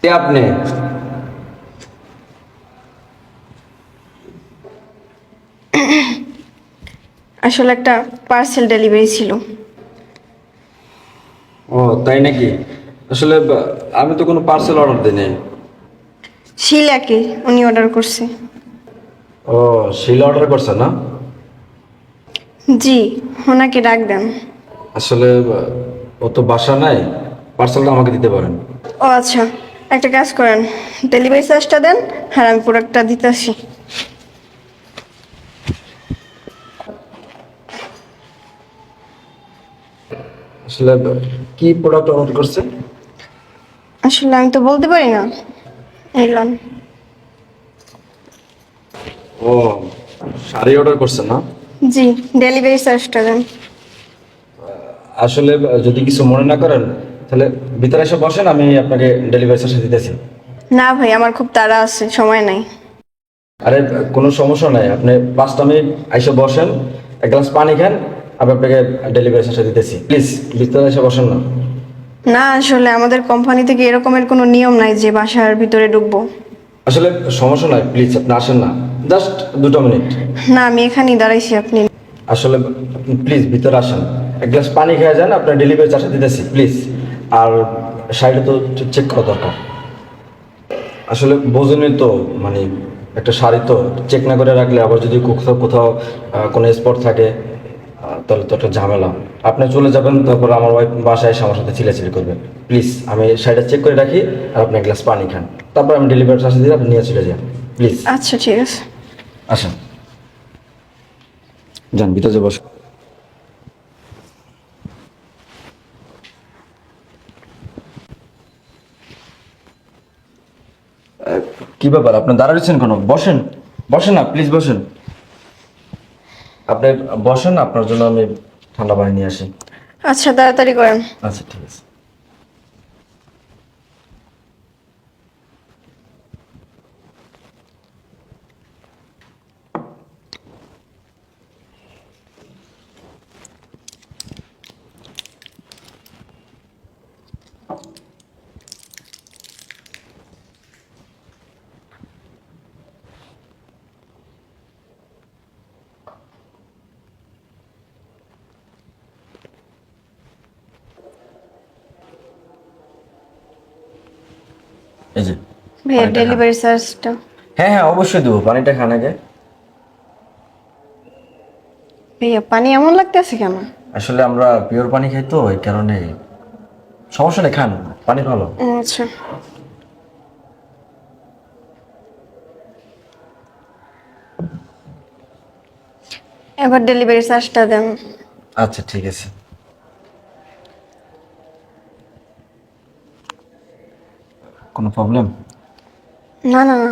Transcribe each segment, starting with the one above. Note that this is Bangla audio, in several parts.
কে আপনি? আসলে একটা পার্সেল ডেলিভারি ছিল। ও তাই নাকি? আসলে আমি তো কোনো পার্সেল অর্ডার দিইনি। শিলাকে উনি অর্ডার করছে। ও, শিলা অর্ডার করছে না? জি, ওনাকে ডাক দেন। আসলে ও তো বাসা নাই, পার্সেলটা আমাকে দিতে পারেন। ও আচ্ছা, একটা কাজ করেন, ডেলিভারি চার্জটা দেন আর আমি প্রোডাক্টটা দিতে আসি। আসলে কি প্রোডাক্ট অর্ডার করছে? আসলে আমি তো বলতে পারি না। এলাম। ও, শাড়ি অর্ডার করছে না? জি, ডেলিভারি চার্জটা দেন। আসলে যদি কিছু মনে না করেন তাহলে ভিতরে এসে বসেন, আমি আপনাকে ডেলিভারি চার্জ দিতেছি। না ভাই, আমার খুব তাড়া আছে, সময় নাই। আরে কোনো সমস্যা নাই, আপনি 5 মিনিট এসে বসেন, এক গ্লাস পানি খান, আমি আপনাকে ডেলিভারি চার্জ দিতেছি। প্লিজ ভিতরে এসে বসেন না। না, আসলে আমাদের কোম্পানি থেকে এরকমের কোনো নিয়ম নাই যে বাসার ভিতরে ঢুকবো। আসলে সমস্যা নাই, প্লিজ আপনি আসেন না, জাস্ট 2 মিনিট। না, আমি এখানেই দাঁড়াইছি, আপনি। আসলে প্লিজ ভিতরে আসেন, এক গ্লাস পানি খেয়ে যান, আপনার ডেলিভারি চার্জ দিতেছি প্লিজ। আর শাড়িটা তো চেক করা দরকার। আসলে বোঝেনই তো, মানে একটা শাড়ি তো চেক না করে রাখলে আবার যদি কোথাও কোথাও কোনো স্পট থাকে, তাহলে তো একটা ঝামেলা। আপনি চলে যাবেন, তারপর আমার ওয়াইফ বাসায় এসে আমার সাথে চিল্লাচিল্লি করবে। প্লিজ আমি শাড়িটা চেক করে রাখি, আর আপনি এক গ্লাস পানি খান, তারপর আমি ডেলিভারি চার্জ দিয়ে আপনি নিয়ে চলে যান প্লিজ। আচ্ছা ঠিক আছে। আসেন, যান ভিতরে বস। কি ব্যাপার, আপনি দাঁড়াচ্ছেন কেন? বসেন, বসেন না প্লিজ, বসেন। আপনি বসেন, আপনার জন্য আমি ঠান্ডা পানি নিয়ে আসি। আচ্ছা, তাড়াতাড়ি করেন। আচ্ছা ঠিক আছে। এই যে ভাইয়া, পানিটা খান। ডেলিভারি চার্জটা। হ্যাঁ হ্যাঁ, অবশ্যই দেবো, পানিটা খান আগে। ভাইয়া, পানি এমন লাগতেছে কেন? আসলে আমরা পিওর পানি খাই তো, এই কারণে। সমস্যা নেই, খান, পানি ভালো। ও আচ্ছা। এবার ডেলিভারি চার্জটা দেন। আচ্ছা ঠিক আছে। কোনো প্রবলেম? না না না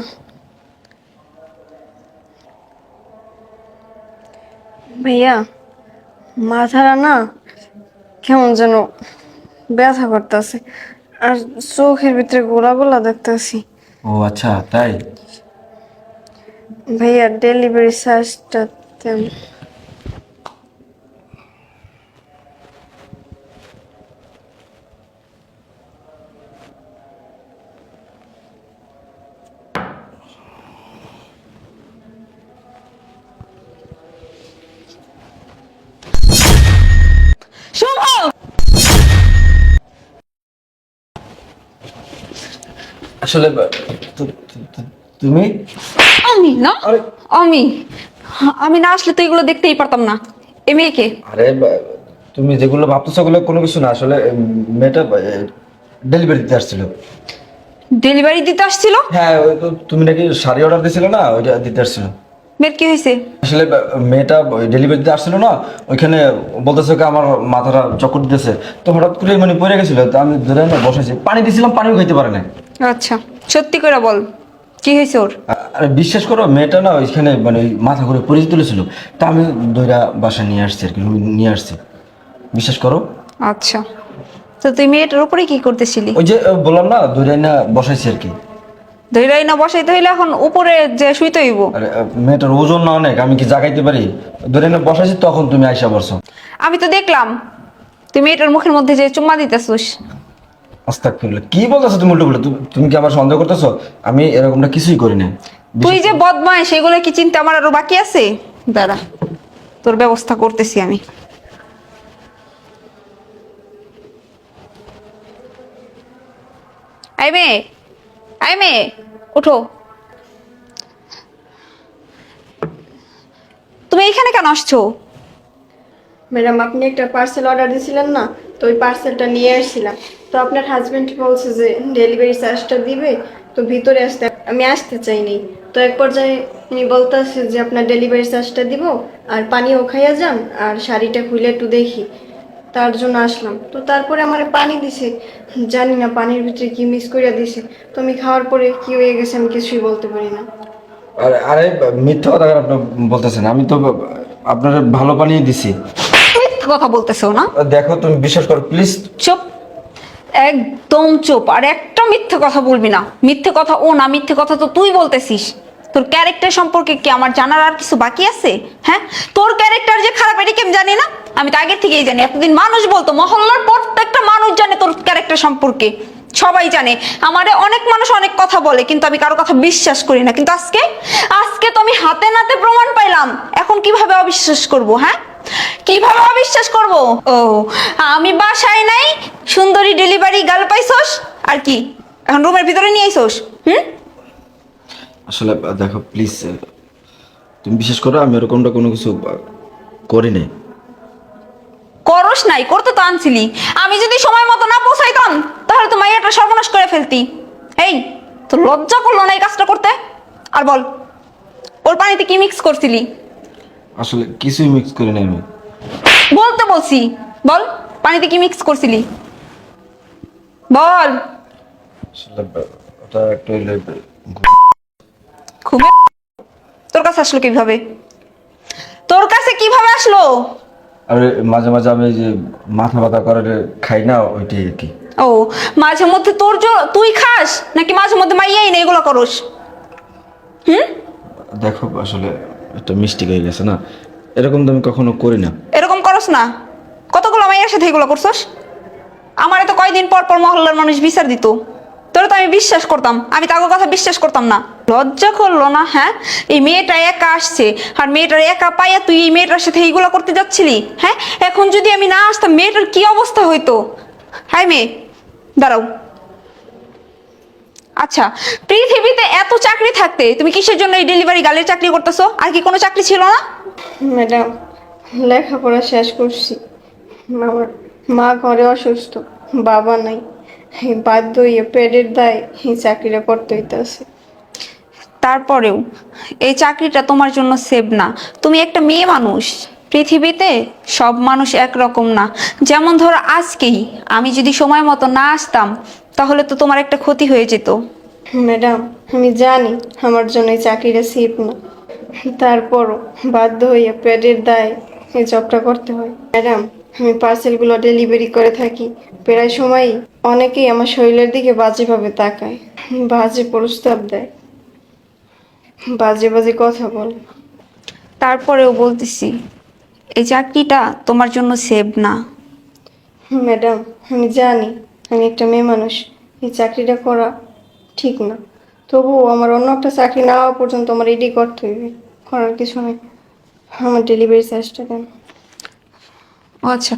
ভাইয়া, মাথাটা না কেমন যেন ব্যথা করতেছে, আর চোখের ভিতরে গোলা গোলা দেখতেছি। ও আচ্ছা, তাই? ভাইয়া, ডেলিভারি চার্জটা দেন। শুভ! আসলে তুমি? আমি না, আরে আমি আমি না আসলে তো এগুলো দেখতেই পারতাম না। এ মেয়েকে আরে তুমি যেগুলো ভাবতেছো ওগুলো কোনো কিছু না, আসলে মেয়েটা ডেলিভারি দিতে আসছিল। ডেলিভারি দিতে আসছিল। হ্যাঁ, ওই তো তুমি নাকি শাড়ি অর্ডার দিয়েছিলে না, ওইটা দিতে আসছিল। মেয়ের কি হয়েছে? আসলে মেয়েটা ডেলিভারি দিতে আসছিল না, ওইখানে বলতেছে কি আমার মাথাটা চক্কর দিতেছে, তো হঠাৎ করে মানে পড়ে গেছিল, তো আমি ধরে না বসেছি, পানি দিয়েছিলাম, পানিও খাইতে পারে না। আচ্ছা, সত্যি করে বল, কি হয়েছে ওর? আরে বিশ্বাস করো, মেয়েটা না ওইখানে মানে ওই মাথা ঘুরে পড়ে তুলেছিল, তা আমি ধইরা বাসা নিয়ে আসছি আর কি, নিয়ে আসছি, বিশ্বাস করো। আচ্ছা, তো তুই মেয়েটার উপরে কি করতেছিলি? ওই যে বললাম না, ধরে না বসাইছি আর কি। ধইলাই না বসাইতে হইলে এখন উপরে যে শুইতে হইব। আরে মেয়েটার ওজন না অনেক, আমি কি জাগাইতে পারি? ধরে না বসাইছি, তখন তুমি আইসা বলছো। আমি তো দেখলাম তুই মেয়েটার মুখের মধ্যে যে চুম্মা দিতেছিস। আস্তাগফিরুল্লাহ, কি বলতেছো তুমি উল্টো পাল্টা? তুমি কি আমার সন্দেহ করতেছো? আমি এরকমটা কিছুই করি না। তুই যে বদমাইশ সেগুলো কি চিন্তা আমার আরো বাকি আছে? দাঁড়া, তোর ব্যবস্থা করতেছি আমি। আই মেয়ে, আই মেয়ে, ওঠো। তুমি এখানে কেন আসছো? ম্যাডাম, আপনি একটা পার্সেল অর্ডার দিয়েছিলেন না, তো ওই পার্সেলটা নিয়ে আসছিলাম। তো আপনার হাজবেন্ড বলছে যে ডেলিভারি চার্জটা দিবে, তো ভিতরে আসতে আমি আসতে চাইনি। তো এক পর্যায়ে উনি বলতেছে যে আপনার ডেলিভারি চার্জটা দিব, আর পানিও খাইয়া যান, আর শাড়িটা খুলে একটু দেখি, তার জন্য আসলাম। তো তারপরে আমার পানি দিছে, জানি না পানির ভিতরে কি মিক্স করে দিছে। তো আমি খাওয়ার পরে কি হয়ে গেছে আমি কিছুই বলতে পারি না। আরে আরে, মিথ্যা কথা কেন আপনি বলতেছেন? আমি তো আপনার ভালো পানি দিছি। মিথ্যা কথা বলতেছো না? দেখো, তুমি বিশ্বাস করো প্লিজ। চুপ, একদম চুপ। আর একটা মিথ্যে কথা বলবি না। মিথ্যে কথা ও না, মিথ্যে কথা তো তুই বলতেছিস। তোর ক্যারেক্টার সম্পর্কে কি আমার জানার আর কিছু বাকি আছে? হ্যাঁ, তোর ক্যারেক্টার যে খারাপ এটা কি আমি জানি না? আমি তো আগে থেকেই জানি। এতদিন মানুষ বলতো, মহল্লার প্রত্যেকটা মানুষ জানে তোর ক্যারেক্টার সম্পর্কে, সবাই জানে। আমারে অনেক মানুষ অনেক কথা বলে, কিন্তু আমি কারো কথা বিশ্বাস করি না। কিন্তু আজকে আজকে তো আমি হাতে নাতে প্রমাণ পাইলাম। এখন কিভাবে অবিশ্বাস করব? হ্যাঁ, কিভাবে অবিশ্বাস করব? ও, আমি বাসায় নাই, সুন্দরী ডেলিভারি গার্ল পাইছস, আর কি এখন রুমের ভিতরে নিয়ে আইছস? আসলে দেখো প্লিজ, তুমি বিশ্বাস করো আমি এরকমটা কোনো কিছু করি নাই। করস নাই, করতে তো আনছিলি। আমি যদি সময় মতো না পৌঁছাইতাম তাহলে তো মাইয়াটা সর্বনাশ করে ফেলতি। এই, তো লজ্জা করলো না এই কাজটা করতে? আর বল, ওর পানিতে কি মিক্স করছিলি? আসলে কিছুই মিক্স করি নাই আমি। বলতে বলছি, বল পানিতে কি মিক্স করছিলি, বল। আসলে ওটা একটু খুব তোর কাছে আসলো কিভাবে? তোর কাছে কিভাবে আসলো? আর মাঝে মাঝে আমি যে মাথা ব্যথা করে খাই না, ওইটাই আর কি। ও, মাঝে মধ্যে তোর তুই খাস নাকি মাঝে মধ্যে মাইয়াই না এগুলো করস? দেখো আসলে একটা মিস্টেক হয়ে গেছে না, এরকম তো আমি কখনো করি না। এরকম করস না? কতগুলো মাইয়ার সাথে এগুলো করছস? আমারে তো কয়দিন পর পর মহল্লার মানুষ বিচার দিত। তোরা তো আমি বিশ্বাস করতাম, আমি তাকে কথা বিশ্বাস করতাম না। লজ্জা করলো না? হ্যাঁ, এই মেয়েটা একা আসছে, আর মেয়েটার একা পাইয়া তুই এই মেয়েটার সাথে এইগুলো করতে যাচ্ছিলি? হ্যাঁ, এখন যদি আমি না আসতাম মেয়েটার কি অবস্থা হইতো? হাই মেয়ে, দাঁড়াও। আচ্ছা, পৃথিবীতে এত চাকরি থাকতে তুমি কিসের জন্য এই ডেলিভারি গার্লের চাকরি করতেছো? আর কি কোনো চাকরি ছিল না? ম্যাডাম, লেখাপড়া শেষ করছি, আমার মা ঘরে অসুস্থ, বাবা নাই, এই বাধ্য হইয়া পেটের দায় এই চাকরিটা করতে হইতেছে। তারপরেও এই চাকরিটা তোমার জন্য সেভ না। তুমি একটা মেয়ে মানুষ। পৃথিবীতে সব মানুষ একরকম না। যেমন ধরো আজকেই আমি যদি সময় মতো না আসতাম তাহলে তো তোমার একটা ক্ষতি হয়ে যেত। ম্যাডাম, আমি জানি আমার জন্য এই চাকরিটা সেফ না, তারপরও বাধ্য হইয়া পেটের দায় এই জবটা করতে হয়। ম্যাডাম, আমি পার্সেলগুলো ডেলিভারি করে থাকি, প্রায় সময়ই অনেকেই আমার শরীরের দিকে বাজেভাবে তাকায়, বাজে প্রস্তাব দেয়, বাজে বাজে কথা বলে। তারপরেও বলতেছি এই চাকরিটা তোমার জন্য সেভ না। ম্যাডাম, আমি জানি আমি একটা মেয়ে মানুষ, এই চাকরিটা করা ঠিক না, তবুও আমার অন্য একটা চাকরি না হওয়া পর্যন্ত আমার এডি করতে হইবে, করার কিছু নেই। আমার ডেলিভারি চার্জটা দেন। ও আচ্ছা,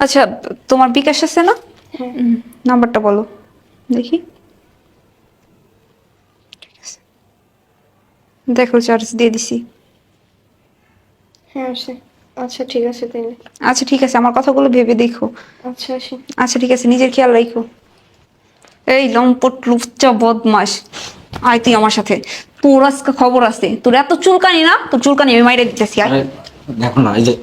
আচ্ছা, তোমার বিকাশ আছে না? হ্যাঁ। নাম্বারটা বলো দেখি। দেখো, চার্জ দিয়ে দিছি। হ্যাঁ আসে। আচ্ছা ঠিক আছে তাইলে। আচ্ছা ঠিক আছে, আমার কথাগুলো ভেবে দেখো। আচ্ছা আসি। আচ্ছা ঠিক আছে, নিজের খেয়াল রাখো। এই লম্পট লুচ্চা বদমাস, আয় তুই আমার সাথে। তোর আজকে খবর আছে। তোর এত চুলকানি না, তোর চুলকানি আমি মাইরে দিতেছি। আয়। আরে দেখো না, এই যে